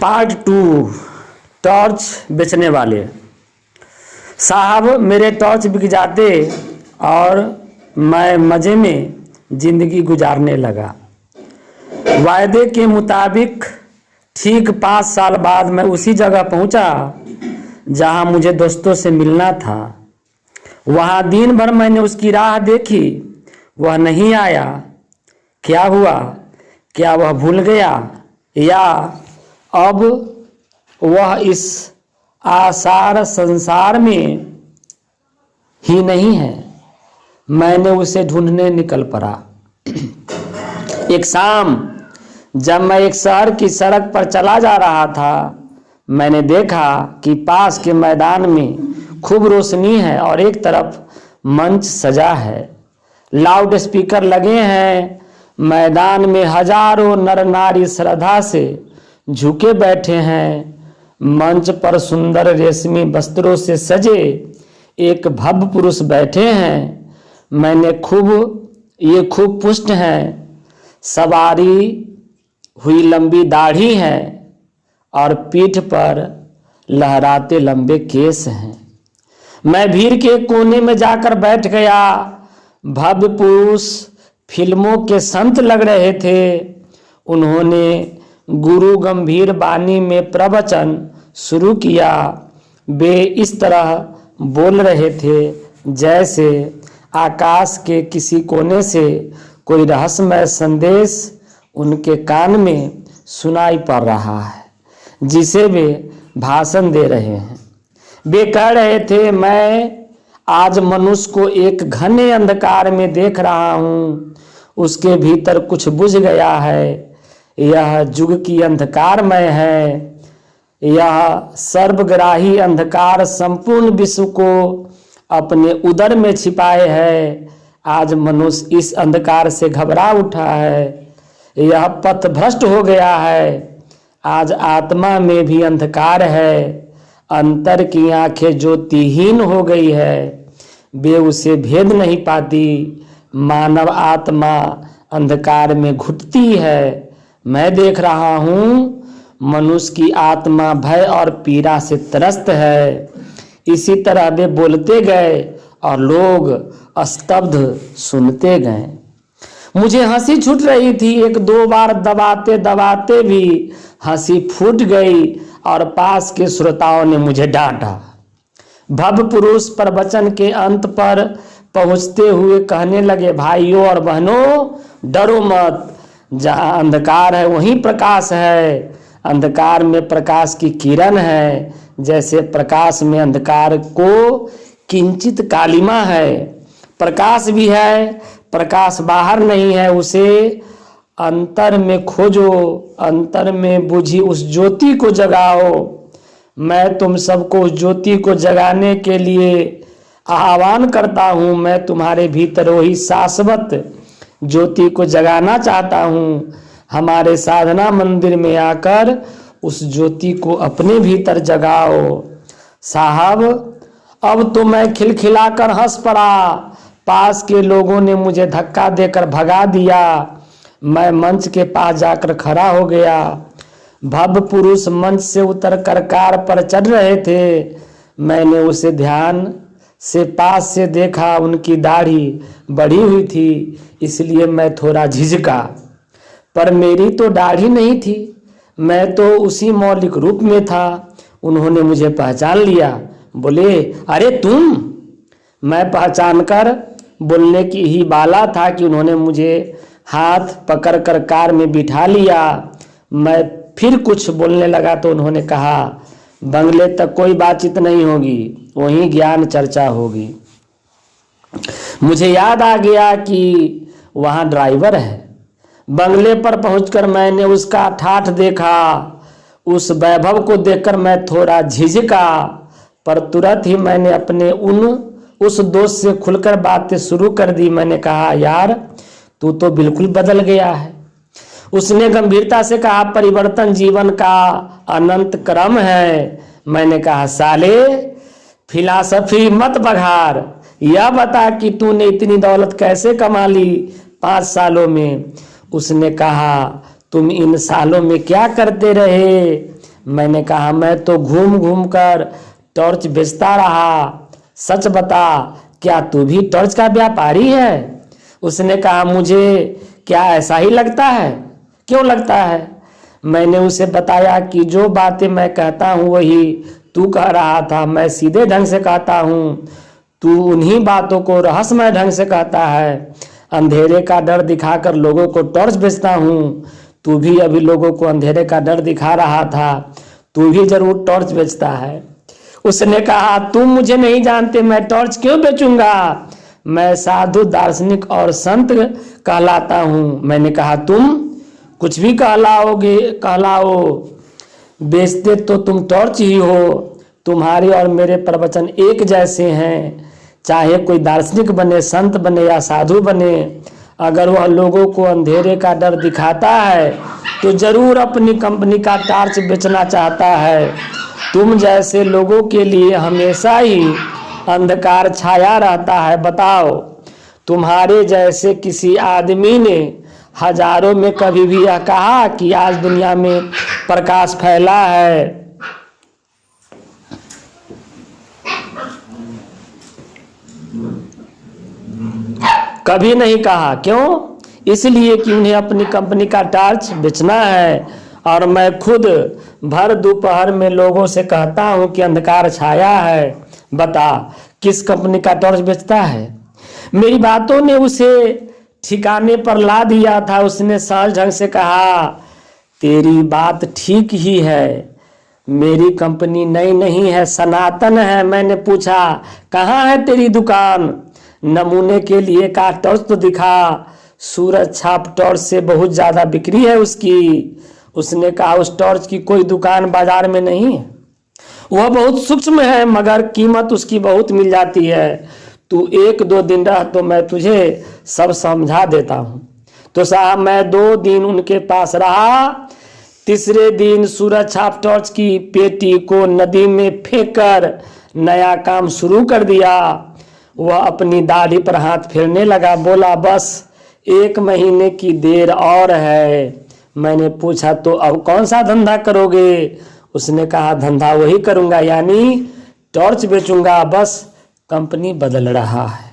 Part 2 torch बेचने वाले। साहब मेरे टॉर्च बिक जाते और मैं मज़े में ज़िंदगी गुजारने लगा। वायदे के मुताबिक ठीक 5 साल बाद मैं उसी जगह पहुंचा जहां मुझे दोस्तों से मिलना था। वहां दिन भर मैंने उसकी राह देखी, वह नहीं आया। क्या हुआ? क्या वह भूल गया या अब वह इस आसार संसार में ही नहीं है? मैंने उसे ढूंढने निकल पड़ा। एक शाम जब मैं एक शहर की सड़क पर चला जा रहा था, मैंने देखा कि पास के मैदान में खूब रोशनी है और एक तरफ मंच सजा है, लाउड स्पीकर लगे हैं। मैदान में हजारों नर नारी श्रद्धा से झुके बैठे हैं। मंच पर सुंदर रेशमी वस्त्रों से सजे एक भव्य पुरुष बैठे हैं। मैंने खूब पुष्ट हैं, सवारी हुई लंबी दाढ़ी है और पीठ पर लहराते लंबे केस हैं। मैं भीड़ के कोने में जाकर बैठ गया। भव्य पुरुष फिल्मों के संत लग रहे थे। उन्होंने गुरु गंभीर वाणी में प्रवचन शुरू किया। वे इस तरह बोल रहे थे जैसे आकाश के किसी कोने से कोई रहस्यमय संदेश उनके कान में सुनाई पड़ रहा है, जिसे वे भाषण दे रहे हैं। वे कह रहे थे, मैं आज मनुष्य को एक घने अंधकार में देख रहा हूँ। उसके भीतर कुछ बुझ गया है। यह युग की अंधकारमय है। यह सर्वग्राही अंधकार संपूर्ण विश्व को अपने उदर में छिपाए है। आज मनुष्य इस अंधकार से घबरा उठा है। यह पथभ्रष्ट हो गया है। आज आत्मा में भी अंधकार है। अंतर की आंखें ज्योतिहीन हो गई है। वे उसे भेद नहीं पाती। मानव आत्मा अंधकार में घुटती है। मैं देख रहा हूँ मनुष्य की आत्मा भय और पीड़ा से त्रस्त है। इसी तरह वे बोलते गए और लोग स्तब्ध सुनते गए। मुझे हंसी छूट रही थी। 1-2 बार दबाते दबाते भी हंसी फूट गई और पास के श्रोताओं ने मुझे डांटा। भव्य पुरुष प्रवचन के अंत पर पहुंचते हुए कहने लगे, भाइयों और बहनों, डरो मत। जहां अंधकार है वहीं प्रकाश है। अंधकार में प्रकाश की किरण है। जैसे प्रकाश में अंधकार को किंचित कालिमा है। प्रकाश भी है, प्रकाश बाहर नहीं है। उसे अंतर में खोजो, अंतर में बुझी उस ज्योति को जगाओ। मैं तुम सबको उस ज्योति को जगाने के लिए आह्वान करता हूँ। मैं तुम्हारे भीतर वही शाश्वत ज्योति को जगाना चाहता हूँ। हमारे साधना मंदिर में आकर उस ज्योति को अपने भीतर जगाओ। साहब अब तो मैं खिलखिलाकर हंस पड़ा। पास के लोगों ने मुझे धक्का देकर भगा दिया। मैं मंच के पास जाकर खड़ा हो गया। भव्य पुरुष मंच से उतरकर कार पर चढ़ रहे थे। मैंने उसे ध्यान से पास से देखा। उनकी दाढ़ी बढ़ी हुई थी, इसलिए मैं थोड़ा झिझका, पर मेरी तो दाढ़ी नहीं थी। मैं तो उसी मौलिक रूप में था। उन्होंने मुझे पहचान लिया। बोले, अरे तुम? मैं पहचानकर बोलने की ही बाला था कि उन्होंने मुझे हाथ पकड़कर कार में बिठा लिया। मैं फिर कुछ बोलने लगा तो उन्होंने कहा, बंगले तक कोई बातचीत नहीं होगी, वहीं ज्ञान चर्चा होगी। मुझे याद आ गया कि वहाँ ड्राइवर है। बंगले पर पहुंचकर मैंने उसका ठाठ देखा। उस वैभव को देखकर मैं थोड़ा झिझका, पर तुरंत ही मैंने अपने उस दोस्त से खुलकर बातें शुरू कर दी। मैंने कहा, यार तू तो बिल्कुल बदल गया है। उसने गंभीरता से कहा, परिवर्तन जीवन का अनंत क्रम है। मैंने कहा, साले फिलॉसफी मत बघार, यह बता कि तूने इतनी दौलत कैसे कमा ली 5 सालों में। उसने कहा, तुम इन सालों में क्या करते रहे? मैंने कहा मैं तो घूम घूम कर टॉर्च बेचता रहा, सच बता क्या तू भी टॉर्च का व्यापारी है? उसने कहा मुझे क्या ऐसा ही लगता है? क्यों लगता है? मैंने उसे बताया कि जो बातें मैं कहता हूँ वही तू कह रहा था। मैं सीधे ढंग से कहता हूँ, तू उन्हीं बातों को रहस्यमय ढंग से कहता है। अंधेरे का डर दिखाकर लोगों को टॉर्च बेचता हूँ। तू भी अभी लोगों को अंधेरे का डर दिखा रहा था, तू भी जरूर टॉर्च बेचता है। उसने कहा तुम मुझे नहीं जानते, मैं टॉर्च क्यों बेचूंगा? मैं साधु, दार्शनिक और संत कहलाता हूँ। मैंने कहा तुम कुछ भी कहलाओ, बेचते तो तुम टॉर्च ही हो। तुम्हारे और मेरे प्रवचन एक जैसे हैं, चाहे कोई दार्शनिक बने, संत बने या साधु बने। अगर वह लोगों को अंधेरे का डर दिखाता है तो जरूर अपनी कंपनी का टॉर्च बेचना चाहता है। तुम जैसे लोगों के लिए हमेशा ही अंधकार छाया रहता है। बताओ, तुम्हारे जैसे किसी आदमी ने हजारों में कभी भी यह कहा कि आज दुनिया में प्रकाश फैला है? कभी नहीं कहा। क्यों? इसलिए कि उन्हें अपनी कंपनी का टॉर्च बेचना है। और मैं खुद भर दोपहर में लोगों से कहता हूं कि अंधकार छाया है। बता किस कंपनी का टॉर्च बेचता है? मेरी बातों ने उसे ठिकाने पर ला दिया था। उसने सहज ढंग से कहा तेरी बात ठीक ही है, मेरी कंपनी नई नहीं है, सनातन है। मैंने पूछा कहाँ है तेरी दुकान? नमूने के लिए का टॉर्च तो दिखा। सूरज छाप टॉर्च से बहुत ज़्यादा बिक्री है उसकी। उसने कहा उस टॉर्च की कोई दुकान बाजार में नहीं है, वह बहुत सूक्ष्म है मगर कीमत उसकी बहुत मिल जाती है। तू 1-2 दिन रह तो मैं तुझे सब समझा देता हूँ। तो साहब मैं 2 दिन उनके पास रहा। तीसरे दिन सूरज छाप टॉर्च की पेटी को नदी में फेंककर नया काम शुरू कर दिया। वह अपनी दाढ़ी पर हाथ फेरने लगा, बोला बस 1 महीने की देर और है। मैंने पूछा तो अब कौन सा धंधा करोगे? उसने कहा धंधा वही करूंगा, यानी टॉर्च बेचूंगा। बस कंपनी बदल रहा है।